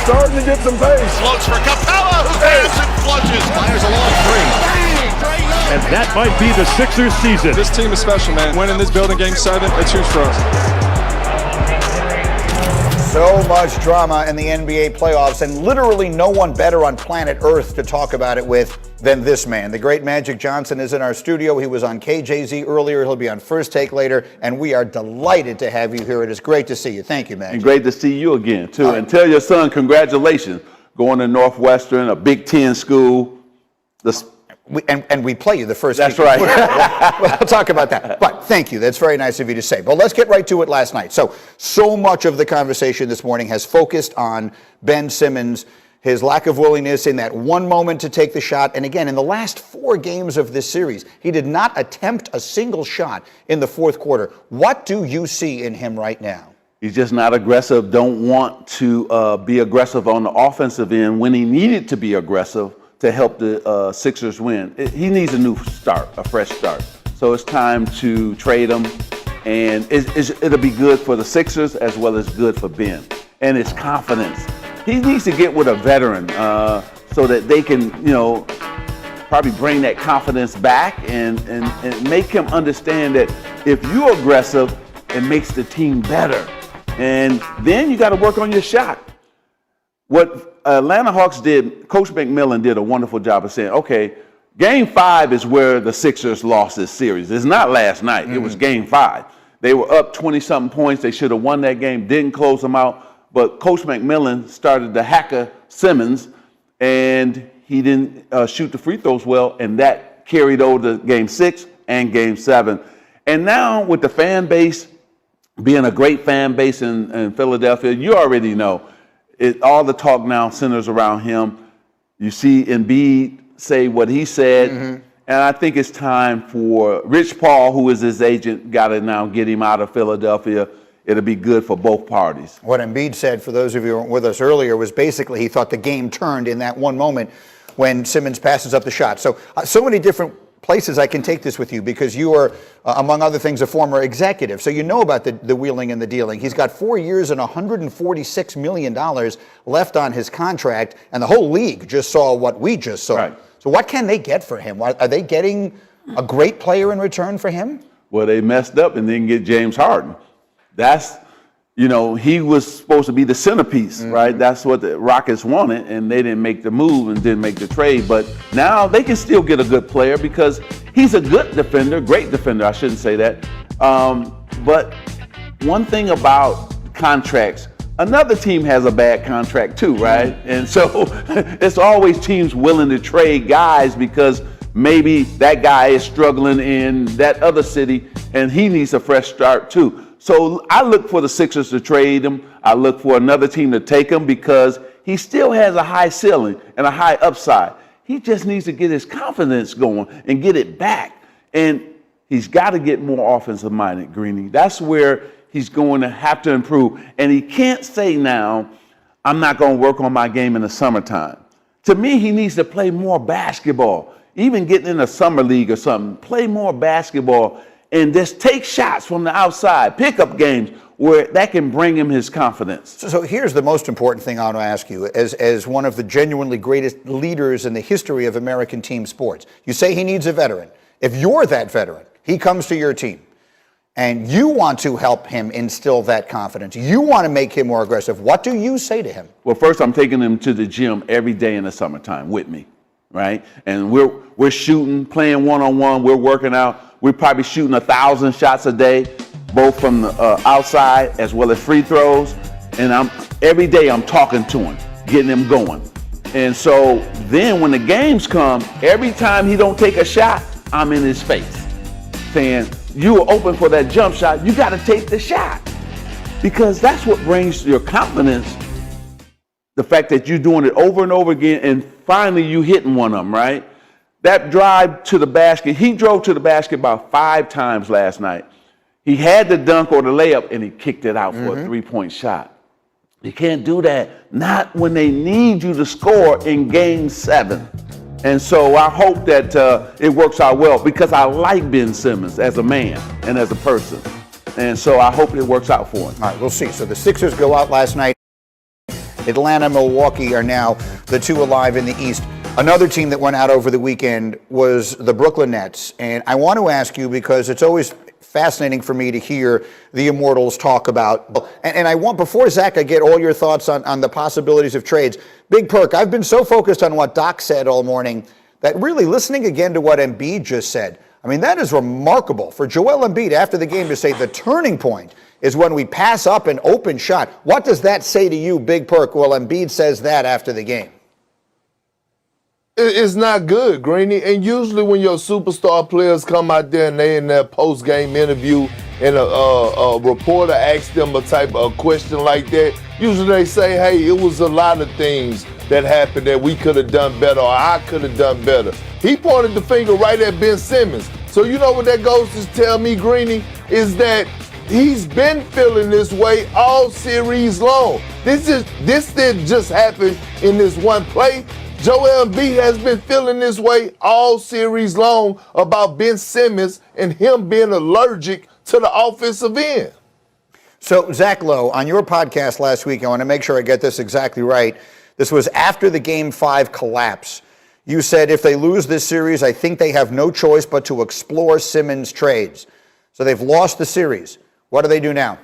starting to get some pace. Floats for Capella, who grabs and flushes. Fires a long three. And that might be the Sixers season. This team is special, man. Winning this building game 7, it's huge for us. So much drama in the NBA playoffs, and literally no one better on planet Earth to talk about it with than this man. The great Magic Johnson is in our studio. He was on KJZ earlier. He'll be on First Take later, and we are delighted to have you here. It is great to see you. Thank you, Magic. And great to see you again, too. And tell your son congratulations. Going to Northwestern, a Big Ten school. And we play you the first. That's right. We'll talk about that. But thank you. That's very nice of you to say. But let's get right to it last night. So much of the conversation this morning has focused on Ben Simmons, his lack of willingness in that one moment to take the shot. And again, in the last 4 games of this series, he did not attempt a single shot in the fourth quarter. What do you see in him right now? He's just not aggressive, don't want to be aggressive on the offensive end when he needed to be aggressive to help the Sixers win. He needs a new start, a fresh start. So it's time to trade him, and it'll be good for the Sixers as well as good for Ben and his confidence. He needs to get with a veteran so that they can, probably bring that confidence back and make him understand that if you're aggressive, it makes the team better. And then you got to work on your shot. What Atlanta Hawks did, Coach McMillan did a wonderful job of saying, okay, Game 5 is where the Sixers lost this series. It's not last night. It was Game 5. They were up 20-something points. They should have won that game, didn't close them out. But Coach McMillan started to hacker Simmons, and he didn't shoot the free throws well, and that carried over to Game 6 and Game 7. And now with the fan base being a great fan base in Philadelphia, you already know. All the talk now centers around him. You see Embiid say what he said, and I think it's time for Rich Paul, who is his agent, got to now get him out of Philadelphia. It'll be good for both parties. What Embiid said, for those of you who weren't with us earlier, was basically he thought the game turned in that one moment when Simmons passes up the shot. So many different places I can take this with you, because you are, among other things, a former executive. So you know about the wheeling and the dealing. He's got 4 years and $146 million left on his contract, and the whole league just saw what we just saw. Right. So what can they get for him? Are they getting a great player in return for him? Well, they messed up and didn't get James Harden. That's, he was supposed to be the centerpiece, right? That's what the Rockets wanted, and they didn't make the move and didn't make the trade. But now they can still get a good player because he's a good defender, great defender, I shouldn't say that. But one thing about contracts, another team has a bad contract too, right? And so it's always teams willing to trade guys because maybe that guy is struggling in that other city and he needs a fresh start too. So I look for the Sixers to trade him. I look for another team to take him because he still has a high ceiling and a high upside. He just needs to get his confidence going and get it back. And he's got to get more offensive-minded, Greeny. That's where he's going to have to improve. And he can't say now, I'm not going to work on my game in the summertime. To me, he needs to play more basketball. Even getting in a summer league or something, play more basketball and just take shots from the outside, pickup games where that can bring him his confidence. So here's the most important thing I want to ask you, as one of the genuinely greatest leaders in the history of American team sports. You say he needs a veteran. If you're that veteran, he comes to your team, and you want to help him instill that confidence. You want to make him more aggressive. What do you say to him? Well, first, I'm taking him to the gym every day in the summertime with me, right? And we're shooting, playing one-on-one, we're working out. We're probably shooting 1,000 shots a day, both from the outside as well as free throws. And every day I'm talking to him, getting him going. And so then when the games come, every time he don't take a shot, I'm in his face saying, you are open for that jump shot, you got to take the shot. Because that's what brings your confidence, the fact that you're doing it over and over again, and finally you hitting one of them, right? That drive to the basket, he drove to the basket about 5 times last night. He had the dunk or the layup, and he kicked it out for a 3-point shot. You can't do that, not when they need you to score in Game 7. And so I hope that it works out well, because I like Ben Simmons as a man and as a person. And so I hope it works out for him. All right, we'll see. So the Sixers go out last night Atlanta, Milwaukee are now the two alive in the East. Another team that went out over the weekend was the Brooklyn Nets. And I want to ask you, because it's always fascinating for me to hear the Immortals talk about. And I want, before Zach, I get all your thoughts on the possibilities of trades. Big Perk, I've been so focused on what Doc said all morning that really listening again to what Embiid just said, I mean, that is remarkable for Joel Embiid after the game to say the turning point is when we pass up an open shot. What does that say to you, Big Perk? Well, Embiid says that after the game. It's not good, Greeny. And usually when your superstar players come out there and they in their post-game interview and a reporter asks them a type of question like that, usually they say, hey, it was a lot of things that happened that we could have done better or I could have done better. He pointed the finger right at Ben Simmons. So you know what that goes to tell me, Greeny, is that he's been feeling this way all series long. This didn't just happen in this one play. Joel Embiid has been feeling this way all series long about Ben Simmons and him being allergic to the offensive end. So, Zach Lowe, on your podcast last week, I want to make sure I get this exactly right. This was after the Game 5 collapse. You said if they lose this series, I think they have no choice but to explore Simmons trades. So they've lost the series. What do they do now?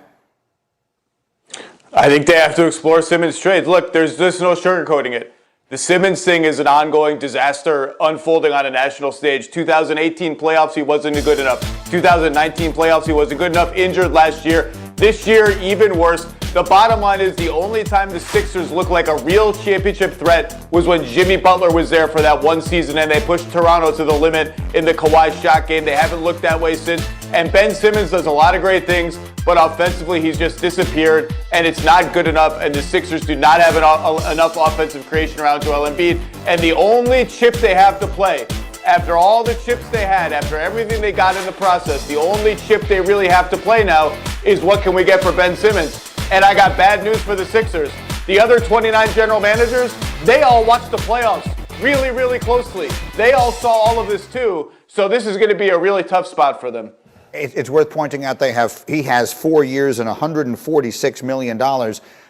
I think they have to explore Simmons trades. Look, there's just no sugarcoating it. The Simmons thing is an ongoing disaster unfolding on a national stage. 2018 playoffs, he wasn't good enough. 2019 playoffs, he wasn't good enough. Injured last year. This year, even worse. The bottom line is the only time the Sixers looked like a real championship threat was when Jimmy Butler was there for that one season and they pushed Toronto to the limit in the Kawhi shot game. They haven't looked that way since. And Ben Simmons does a lot of great things, but offensively he's just disappeared and it's not good enough. And the Sixers do not have enough offensive creation around Joel Embiid. And the only chip they have to play, after all the chips they had, after everything they got in the process, the only chip they really have to play now is what can we get for Ben Simmons? And I got bad news for the Sixers. The other 29 general managers, they all watched the playoffs really, really closely. They all saw all of this too. So this is going to be a really tough spot for them. It's worth pointing out he has 4 years and $146 million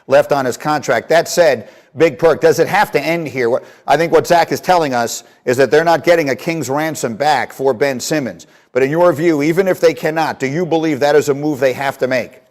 left on his contract. That said, Big Perk, does it have to end here? I think what Zach is telling us is that they're not getting a king's ransom back for Ben Simmons. But in your view, even if they cannot, do you believe that is a move they have to make?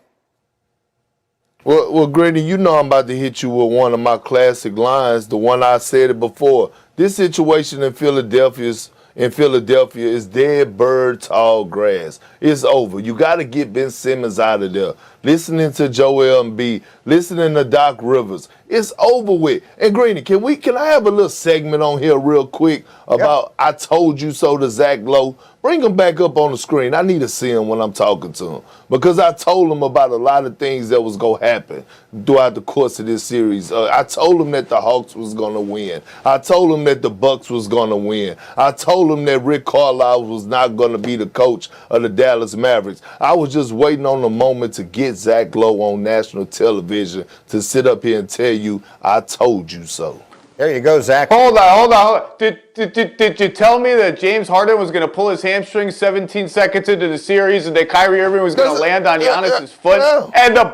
Well, Grady, you know I'm about to hit you with one of my classic lines, the one I said it before. This situation in Philadelphia is dead bird, tall grass. It's over. You got to get Ben Simmons out of there. Listening to Joel Embiid, listening to Doc Rivers, it's over with. And Greeny, can I have a little segment on here real quick about I told you so to Zach Lowe? Bring him back up on the screen. I need to see him when I'm talking to him because I told him about a lot of things that was going to happen throughout the course of this series. I told him that the Hawks was going to win. I told him that the Bucks was going to win. I told him that Rick Carlisle was not going to be the coach of the Dallas Mavericks. I was just waiting on the moment to get Zach Lowe on national television to sit up here and tell you, I told you so. There you go, Zach. Hold on. Did you tell me that James Harden was going to pull his hamstring 17 seconds into the series and that Kyrie Irving was going to land on Giannis's foot? And the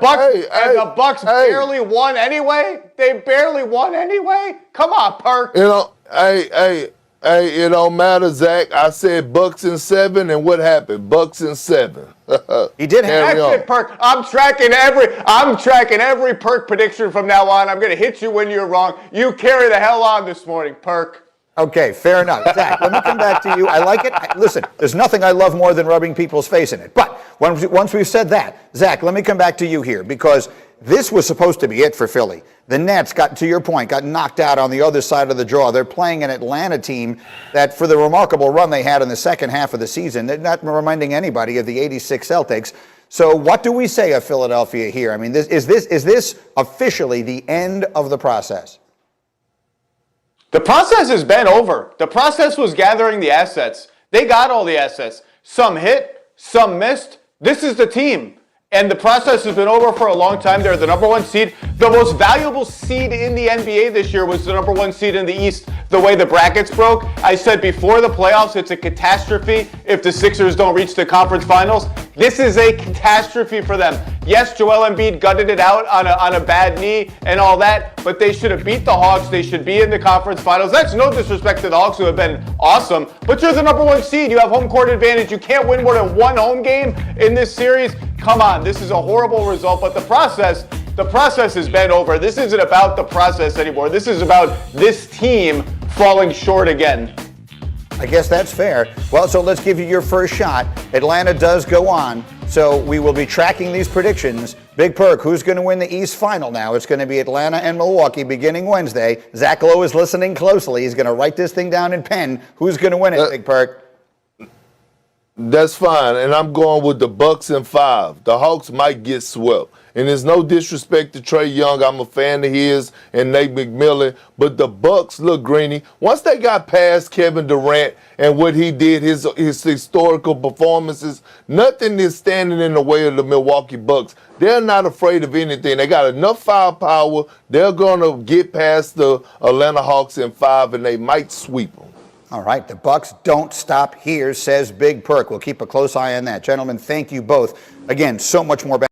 Bucks barely won anyway? They barely won anyway? Come on, Perk. You know, it don't matter, Zach. I said Bucks in 7, and what happened? Bucks in 7. He did have it, Perk. I'm tracking every Perk prediction from now on. I'm going to hit you when you're wrong. You carry the hell on this morning, Perk. Okay, fair enough. Zach, let me come back to you. I like it. Listen, there's nothing I love more than rubbing people's face in it. But once we've said that, Zach, let me come back to you here because this was supposed to be it for Philly. The Nets got knocked out on the other side of the draw. They're playing an Atlanta team that, for the remarkable run they had in the second half of the season, they're not reminding anybody of the '86 Celtics. So what do we say of Philadelphia here? I mean, is this officially the end of the process? The process has been over. The process was gathering the assets. They got all the assets. Some hit, some missed. This is the team. And the process has been over for a long time. They're the number 1 seed. The most valuable seed in the NBA this year was the number 1 seed in the East, the way the brackets broke. I said before the playoffs, it's a catastrophe if the Sixers don't reach the conference finals. This is a catastrophe for them. Yes, Joel Embiid gutted it out on a bad knee and all that, but they should have beat the Hawks. They should be in the conference finals. That's no disrespect to the Hawks, who have been awesome, but you're the number 1 seed. You have home court advantage. You can't win more than 1 home game in this series. Come on, this is a horrible result, but the process has been over. This isn't about the process anymore. This is about this team falling short again. I guess that's fair. Well, so let's give you your first shot. Atlanta does go on, so we will be tracking these predictions. Big Perk, who's going to win the East Final now? It's going to be Atlanta and Milwaukee beginning Wednesday. Zach Lowe is listening closely. He's going to write this thing down in pen. Who's going to win it, Big Perk? That's fine, and I'm going with the Bucks in 5. The Hawks might get swept. And there's no disrespect to Trae Young. I'm a fan of his and Nate McMillan. But the Bucks, look, Greeny, once they got past Kevin Durant and what he did, his historical performances, nothing is standing in the way of the Milwaukee Bucks. They're not afraid of anything. They got enough firepower. They're going to get past the Atlanta Hawks in 5, and they might sweep them. All right, the Bucks don't stop here, says Big Perk. We'll keep a close eye on that. Gentlemen, thank you both. Again, so much more.